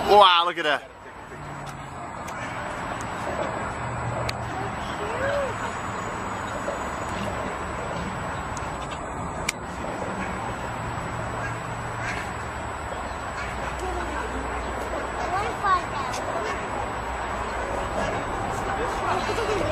Wow, look at that. I want to find out.